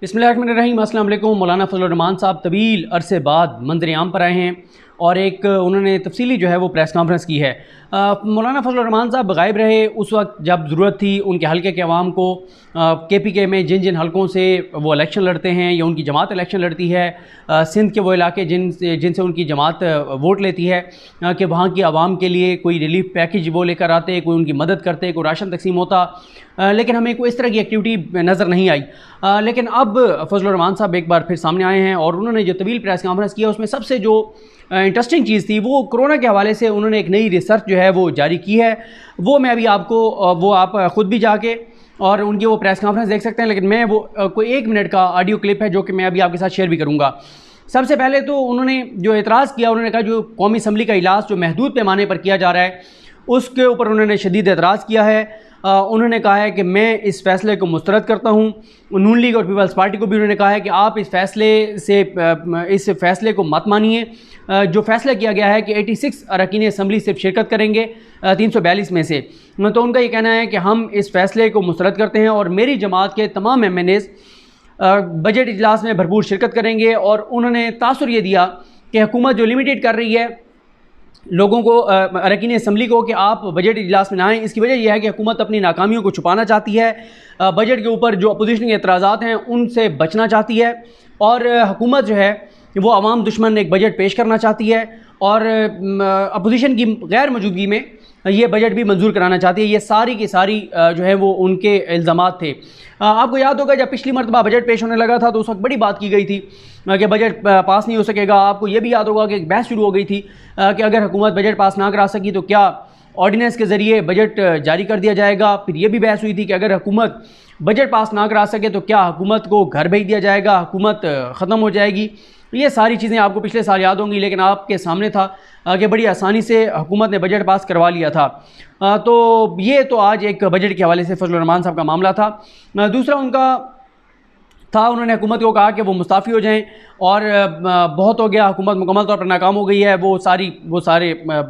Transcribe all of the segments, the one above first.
बिस्मिल्लाहिर्रहमानिर्रहीम। अस्सलाम वालेकुम। मौलाना फजलुर रहमान साहब तवील अरसे बाद मंजर आम पर आए हैं और एक उन्होंने तफसीली जो है वो प्रेस कॉन्फ्रेंस की है। मौलाना फजलुर रहमान साहब गायब रहे उस वक्त जब ज़रूरत थी उनके हलके के अवाम को। KPK में जिन जिन हलकों से वो इलेक्शन लड़ते हैं या उनकी जमात इलेक्शन लड़ती है, सिंध के वो इलाके जिनसे उनकी जमात वोट लेती है, कि वहाँ की आवाम के लिए कोई रिलीफ पैकेज वो लेकर आते, कोई उनकी मदद करते, कोई राशन तकसीम होता, लेकिन हमें कोई इस तरह की एक्टिविटी नज़र नहीं आई। लेकिन अब फजलुर रहमान साहब एक बार फिर सामने आए हैं और उन्होंने जो तवील प्रेस कॉन्फ्रेंस किया उसमें सबसे जो इंटरेस्टिंग चीज़ थी वो कोरोना के हवाले से उन्होंने एक नई रिसर्च जो है वो जारी की है। वो मैं अभी आपको वो आप ख़ुद भी जाके और उनकी वो प्रेस कॉन्फ्रेंस देख सकते हैं, लेकिन मैं वो कोई 1 मिनट का ऑडियो क्लिप है जो कि मैं अभी आपके साथ शेयर भी करूँगा। सबसे पहले तो उन्होंने जो एतराज़ किया, उन्होंने कहा जो कौमी असम्बली का इजलास जो महदूद पैमाने पर किया जा रहा है उसके ऊपर उन्होंने शदीद एतराज़ किया है। उन्होंने कहा है कि मैं इस फ़ैसले को मुस्तरद करता हूँ। नून लीग और पीपल्स पार्टी को भी उन्होंने कहा है कि आप इस फ़ैसले को मत मानिए। जो फ़ैसला किया गया है कि 86 अरकान असम्बली सिर्फ शिरकत करेंगे 342 में से, तो उनका ये कहना है कि हम इस फ़ैसले को मुस्तरद करते हैं और मेरी जमात के तमाम MNAs बजट इजलास में भरपूर शिरकत करेंगे। और उन्होंने तासुर ये दिया कि हुकूमत जो लिमिटेड कर रही है लोगों को, अरकान असम्बली को, कि आप बजट इजलास में ना आएँ, इसकी वजह यह है कि हुकूमत अपनी नाकामियों को छुपाना चाहती है, बजट के ऊपर जो अपोजिशन के एतराज़ात हैं उनसे बचना चाहती है और हुकूमत जो है वो अवाम दुश्मन एक बजट पेश करना चाहती है और अपोजिशन की गैर मौजूदगी में ये बजट भी मंजूर कराना चाहती है। ये सारी की सारी जो है वो उनके इल्ज़ामात थे। आपको याद होगा जब पिछली मरतबा बजट पेश होने लगा था तो उस वक्त बड़ी बात की गई थी कि बजट पास नहीं हो सकेगा। आपको ये भी याद होगा कि एक बहस शुरू हो गई थी कि अगर हुकूमत बजट पास ना करा सकी तो क्या ऑर्डिनेंस के ज़रिए बजट जारी कर दिया जाएगा। फिर ये भी बहस हुई थी कि अगर हुकूमत बजट पास ना करा सके तो क्या हुकूमत को घर भेज दिया जाएगा, हुकूमत ख़त्म हो जाएगी। ये सारी चीज़ें आपको पिछले साल याद होंगी, लेकिन आपके सामने था कि बड़ी आसानी से हुकूमत ने बजट पास करवा लिया था। तो ये तो आज एक बजट के हवाले से फजलुर रहमान साहब का मामला था। दूसरा उनका था, उन्होंने हुकूमत को कहा कि वो मुस्ताफ़ी हो जाएं और बहुत हो गया, हुकूमत मुकम्मल तौर पर नाकाम हो गई है। वो सारे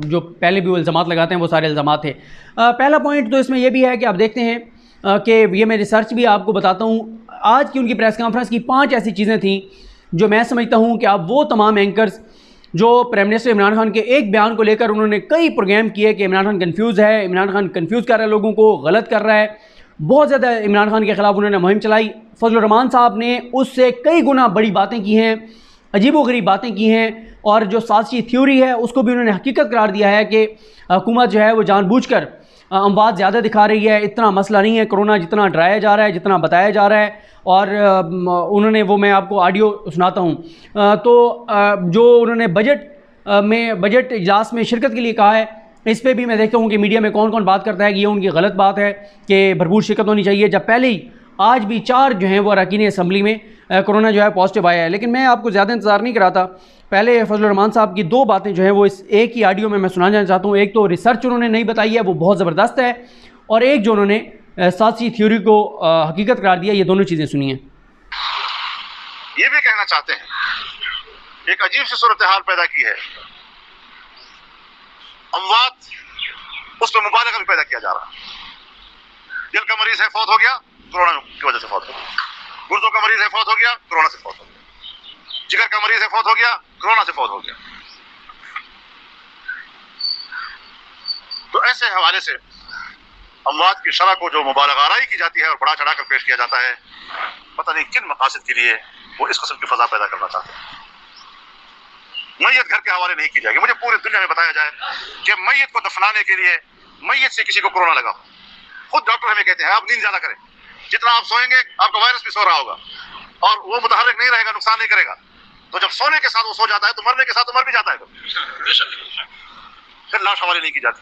जो पहले भी वो इल्ज़ामात लगाते हैं वो सारे इल्ज़ामात थे। पहला पॉइंट तो इसमें यह भी है कि आप देखते हैं कि ये मैं रिसर्च भी आपको बताता हूँ। आज की उनकी प्रेस कॉन्फ्रेंस की 5 ऐसी चीज़ें थीं जो मैं समझता हूँ कि आप वो तमाम एंकर्स जो प्राइम मिनिस्टर इमरान खान के एक बयान को लेकर उन्होंने कई प्रोग्राम किए कि इमरान खान कन्फ्यूज़ है, इमरान खान कन्फ्यूज़ कर रहा है, लोगों को गलत कर रहा है, बहुत ज़्यादा इमरान खान के ख़िलाफ़ उन्होंने मुहिम चलाई। फजलुर रहमान साहब ने उससे कई गुना बड़ी बातें की हैं, अजीबोगरीब बातें की हैं और जो साजिशी थ्योरी है उसको भी उन्होंने हकीकत करार दिया है कि हुकूमत जो है वो जानबूझकर अमवात ज़्यादा दिखा रही है। इतना मसला नहीं है कोरोना जितना डराया जा रहा है, जितना बताया जा रहा है। और उन्होंने वो मैं आपको ऑडियो सुनाता हूँ। तो जो उन्होंने बजट इजलास में शिरकत के लिए कहा है, इस पे भी मैं देखता हूँ कि मीडिया में कौन कौन बात करता है कि ये उनकी गलत बात है कि भरपूर शिरकत होनी चाहिए, जब पहले ही आज भी 4 जो हैं वो अरकान असम्बली में कोरोना जो है पॉजिटिव आया है। लेकिन मैं आपको ज़्यादा इंतज़ार नहीं कराता, पहले फजलुर रहमान साहब की 2 बातें जो हैं वो इस एक ही ऑडियो में मैं सुनाना चाहता हूँ। एक तो रिसर्च उन्होंने नहीं बताई है, वो बहुत ज़बरदस्त है, और एक जो उन्होंने साजिशी थ्योरी को हकीकत करार दिया। ये दोनों चीज़ें सुनिए। ये भी कहना चाहते हैं, एक अजीब सी सूरत हाल पैदा की है, अमवात उस पर मुबालगा भी पैदा किया जा रहा है। दिल का मरीज है, फौत हो गया, कोरोना की वजह से फौत हो गया। गुर्दों का मरीज है, फौत हो गया, कोरोना से फौत हो गया। जिगर का मरीज है, फौत हो गया, कोरोना से फौत हो गया। तो ऐसे हवाले से अमवात की शरह को जो मुबालगाराई की जाती है और बढ़ा चढ़ा कर पेश किया जाता है, पता नहीं किन मकासद के लिए वो इस किस्म की फजा पैदा करना चाहते हैं। मैयत घर के हवाले नहीं की जाएगी। मुझे पूरी दुनिया में बताया जाए कि मैयत को दफनाने के लिए मैयत से किसी को कोरोना लगा हो, खुद डॉक्टर हमें कहते हैं आप नींद ज्यादा करें, जितना आप सोएंगे आपका वायरस भी सो रहा होगा और वो मुतहर्रिक नहीं रहेगा, नुकसान नहीं करेगा। तो जब सोने के साथ वो सो जाता है तो मरने के साथ तो मर भी जाता है। फिर लाश हवाले नहीं की जाती,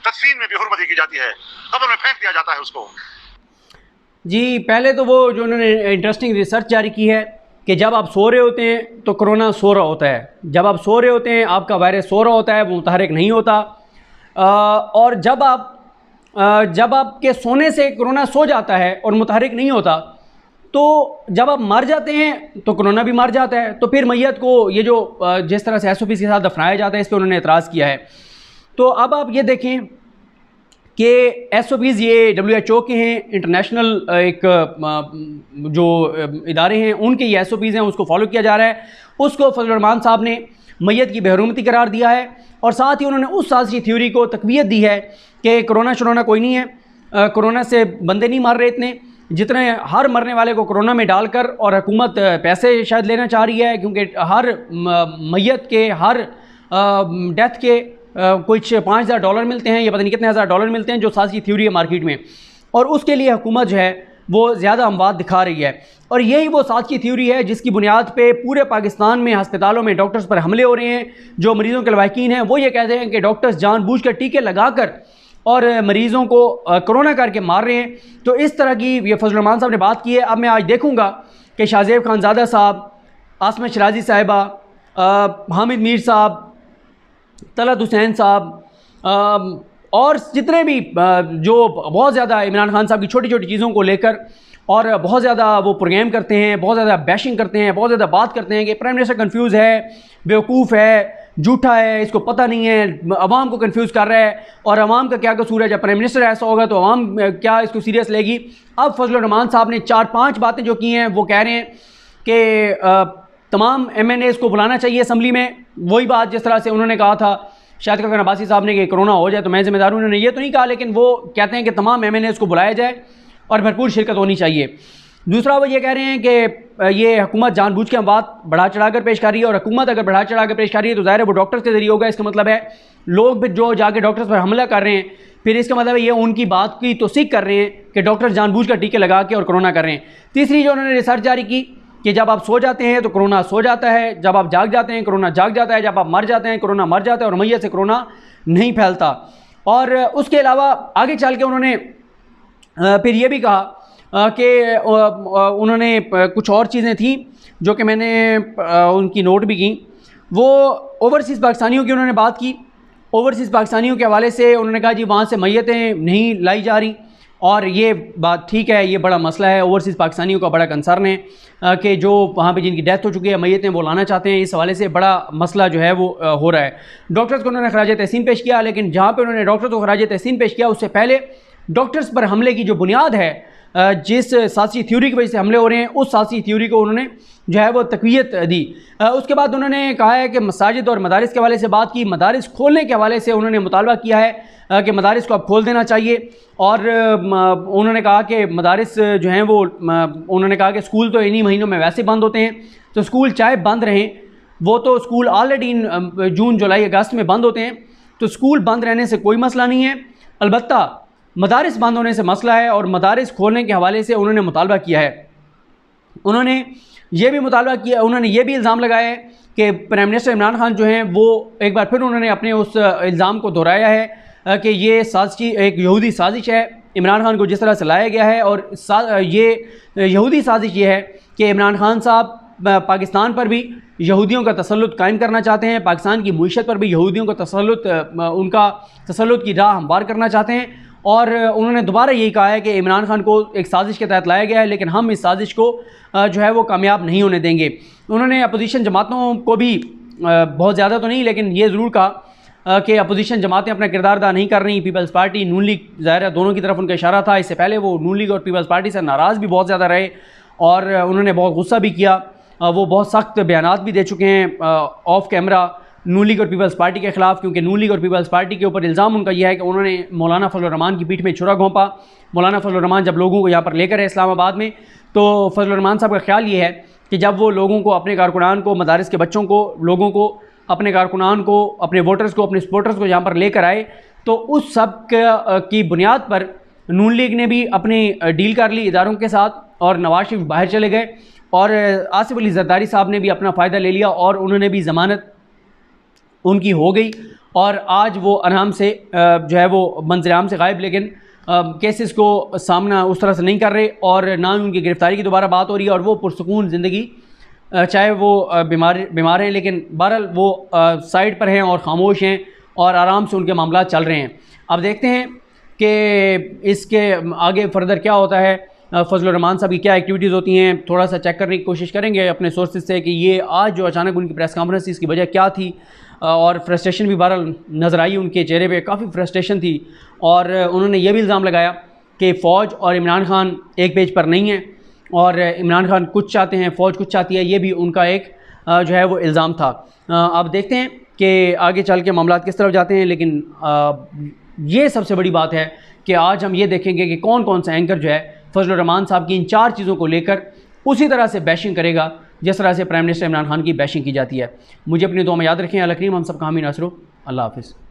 तदफीन में भी हुर्मती की जाती है, कब्र में फेंक दिया जाता है उसको। जी, पहले तो वो जो उन्होंने इंटरेस्टिंग रिसर्च जारी की है कि जब आप सो रहे होते हैं तो कोरोना सो रहा होता है, जब आप सो रहे होते हैं आपका वायरस सो रहा होता है, वो मुतहर्रिक नहीं होता। और जब आपके सोने से कोरोना सो जाता है और मुतहर्रिक नहीं होता, तो जब आप मर जाते हैं तो कोरोना भी मर जाता है। तो फिर मैयत को ये जो जिस तरह से SOP के साथ दफनाया जाता है, इस पर उन्होंने एतराज़ किया है। तो अब आप ये देखें कि SOPs ये WHO के हैं, इंटरनेशनल एक जो इदारे हैं उनके ये SOPs हैं, उसको फॉलो किया जा रहा है। उसको फजल रहमान साहब ने मैयत की बेहरमती करार दिया है और साथ ही उन्होंने उस साजिशी थ्योरी को तकवीत दी है कि कोरोना शरोना कोई नहीं है, कोरोना से बंदे नहीं मार रहे इतने जितने हर मरने वाले को कोरोना में डालकर, और हुकूमत पैसे शायद लेना चाह रही है क्योंकि हर मैयत के, हर डेथ के कुछ $5,000 मिलते हैं, या पता नहीं कितने हज़ार डॉलर मिलते हैं, जो साजिशी थ्योरी है मार्केट में, और उसके लिए हुकूमत जो है वो ज़्यादा अमवात दिखा रही है। और यही वो साजिशी थ्योरी है जिसकी बुनियाद पे पूरे पाकिस्तान में हस्पतालों में डॉक्टर्स पर हमले हो रहे हैं। जो मरीज़ों के लवाकिन हैं वो ये कहते हैं कि डॉक्टर्स जानबूझकर टीके लगाकर और मरीज़ों को कोरोना करके मार रहे हैं। तो इस तरह की ये फजल रहमान साहब ने बात की है। अब मैं आज देखूँगा कि शाहजेब खानज़ादा साहब, आसमा शराजी साहिबा, हामिद मीर साहब, तलत हुसैन साहब और जितने भी जो बहुत ज़्यादा इमरान खान साहब की छोटी छोटी चीज़ों को लेकर और बहुत ज़्यादा वो प्रोग्राम करते हैं, बहुत ज़्यादा बैशिंग करते हैं, बहुत ज़्यादा बात करते हैं कि प्राइम मिनिस्टर कंफ्यूज है, बेवकूफ़ है, झूठा है, इसको पता नहीं है, अवाम को कंफ्यूज कर रहा है, और अवाम का क्या कसूर है, जब प्राइम मिनिस्टर ऐसा होगा तो अवाम क्या इसको सीरियस लेगी। अब फजल रहमान साहब ने 4-5 बातें जो की हैं वो कह रहे हैं कि तमाम MNAs को बुलाना चाहिए असम्बली में। वही बात जिस तरह से उन्होंने कहा था शाहिद खान अब्बासी साहब ने कि कोरोना हो जाए तो मैं जिम्मेदार हूँ, उन्होंने ये तो नहीं कहा, लेकिन वो कहते हैं कि तमाम MNAs को बुलाया जाए और भरपूर शिरकत होनी चाहिए। दूसरा वो ये कह रहे हैं कि ये हुकूमत जानबूझ के बात बढ़ा चढ़ा कर पेश कर रही है, और हुकूमत अगर बढ़ा चढ़ा कर पेश कर रही है तो ज़ाहिर है वो डॉक्टर्स के जरिए होगा। इसका मतलब है लोग भी जो जाके डॉक्टर्स पर हमला कर रहे हैं, फिर इसका मतलब है ये उनकी बात की तौसीक कर रहे हैं कि डॉक्टर्स जानबूझ कर टीके लगा के और कोरोना कर रहे हैं। तीसरी जो उन्होंने रिसर्च जारी की कि जब आप सो जाते हैं तो कोरोना सो जाता है, जब आप जाग जाते हैं कोरोना जाग जाता है, जब आप मर जाते हैं कोरोना मर जाता है, और मैयत से कोरोना नहीं फैलता। और उसके अलावा आगे चल के उन्होंने फिर ये भी कहा कि उन्होंने कुछ और चीज़ें थी जो कि मैंने उनकी नोट भी की। वो ओवरसीज़ पाकिस्तानियों की उन्होंने बात की। ओवरसीज़ पाकिस्तानियों के हवाले से उन्होंने कहा जी वहाँ से मैयतें नहीं लाई जा रही, और ये बात ठीक है, ये बड़ा मसला है। ओवरसीज़ पाकिस्तानियों का बड़ा कंसर्न है कि जो वहाँ पे जिनकी डेथ हो चुकी है मैयतें वो लाना चाहते हैं। इस हवाले से बड़ा मसला जो है वो हो रहा है। डॉक्टर्स को उन्होंने खराज तहसीन पेश किया, लेकिन जहाँ पे उन्होंने डॉक्टर्स को खराज तहसीन पेश किया उससे पहले डॉक्टर्स पर हमले की जो बुनियाद है, जिस साजिशी थ्योरी की वजह से हमले हो रहे हैं, उस साजिशी थ्योरी को उन्होंने जो है वो तकवीत दी। उसके बाद उन्होंने कहा है कि मसाजिद और मदारिस के हवाले से बात की। मदारिस खोलने के हवाले से उन्होंने मुतालबा किया है कि मदारिस को अब खोल देना चाहिए, और उन्होंने कहा कि मदारिस जो हैं वो, उन्होंने कहा कि स्कूल तो इन्हीं महीनों में वैसे बंद होते हैं, तो स्कूल चाहे बंद रहें, वो तो स्कूल ऑलरेडी जून जुलाई अगस्त में बंद होते हैं, तो स्कूल बंद रहने से कोई मसला नहीं है। अलबत्ता मदारिस बंद होने से मसला है, और मदारिस खोलने के हवाले से उन्होंने मुतालबा किया है। उन्होंने ये भी मुतालबा किया, उन्होंने ये भी इल्ज़ाम लगाया है कि प्राइम मिनिस्टर इमरान खान जो हैं वो एक बार फिर उन्होंने अपने उस इल्ज़ाम को दोहराया है कि ये साजिश एक यहूदी साजिश है, इमरान खान को जिस तरह से लाया गया है। और ये यहूदी साजिश ये है कि इमरान खान साहब पाकिस्तान पर भी यहूदियों का तसल्लुत कायम करना चाहते हैं, पाकिस्तान की मईशत पर भी यहूदियों का तसल्लुत, उनका तसल्लुत की राह हमवार करना चाहते हैं। और उन्होंने दोबारा यही कहा है कि इमरान खान को एक साजिश के तहत लाया गया है, लेकिन हम इस साजिश को जो है वो कामयाब नहीं होने देंगे। उन्होंने अपोजिशन जमातों को भी बहुत ज़्यादा तो नहीं, लेकिन ये ज़रूर कहा कि अपोजिशन जमातें अपना किरदार अदा नहीं कर रही। पीपल्स पार्टी, नून लीग, ज़ाहिर है दोनों की तरफ उनका इशारा था। इससे पहले वो नून लीग और पीपल्स पार्टी से नाराज़ भी बहुत ज़्यादा रहे, और उन्होंने बहुत गुस्सा भी किया। वो बहुत सख्त बयानात भी दे चुके हैं ऑफ कैमरा नून लीग और पीपल्स पार्टी के ख़िलाफ़, क्योंकि नून लीग और पीपल्स पार्टी के ऊपर इल्ज़ाम उनका यह है कि उन्होंने मौलाना फजल रहमान की पीठ में छुरा घोंपा। मौलाना फजल रहमान जब लोगों को यहाँ पर लेकर है इस्लामाबाद में, तो फजल रहमान साहब का ख्याल ये है कि जब वो लोगों को, अपने कारकुनान को, मदारिस के बच्चों को, लोगों को, अपने कारकुनान को, अपने वोटर्स को, अपने सपोर्टर्स को यहाँ पर लेकर आए, तो उस सब की बुनियाद पर नून लीग ने भी अपनी डील कर ली इदारों के साथ, और नवाज शरीफ बाहर चले गए, और आसिफ अली जरदारी साहब ने भी अपना फ़ायदा ले लिया, और उन्होंने भी ज़मानत उनकी हो गई, और आज वो आराम से जो है वो मंजराम से गायब, लेकिन केसेस को सामना उस तरह से नहीं कर रहे, और ना ही उनकी गिरफ़्तारी की दोबारा बात हो रही है, और वो पुरसकून ज़िंदगी, चाहे वो बीमार हैं, लेकिन बहरहाल वो साइड पर हैं और ख़ामोश हैं, और आराम से उनके मामला चल रहे हैं। अब देखते हैं कि इसके आगे फर्दर क्या होता है। फजल रहमान साहब की क्या एक्टिविटीज़ होती हैं, थोड़ा सा चेक करने की कोशिश करेंगे अपने सोर्सेज से कि ये आज जो अचानक उनकी प्रेस कॉन्फ्रेंस थी इसकी वजह क्या थी। और फ्रस्ट्रेशन भी बहरहाल नज़र आई उनके चेहरे पे, काफ़ी फ्रस्ट्रेशन थी। और उन्होंने ये भी इल्ज़ाम लगाया कि फ़ौज और इमरान खान एक पेज पर नहीं है और इमरान खान कुछ चाहते हैं, फ़ौज कुछ चाहती है। ये भी उनका एक जो है वो इल्ज़ाम था। अब देखते हैं कि आगे चल के मामला किस तरफ जाते हैं, लेकिन ये सबसे बड़ी बात है कि आज हम ये देखेंगे कि कौन कौन सा एंकर जो है फजल रहमान साहब की इन 4 चीज़ों को लेकर उसी तरह से बैशिंग करेगा जिस तरह से प्राइम मिनिस्टर इमरान खान की बैशिंग की जाती है। मुझे अपनी दुआ में याद रखें। अल करीम हम सब का हामी नासरो। अल्लाह हाफ़िज़।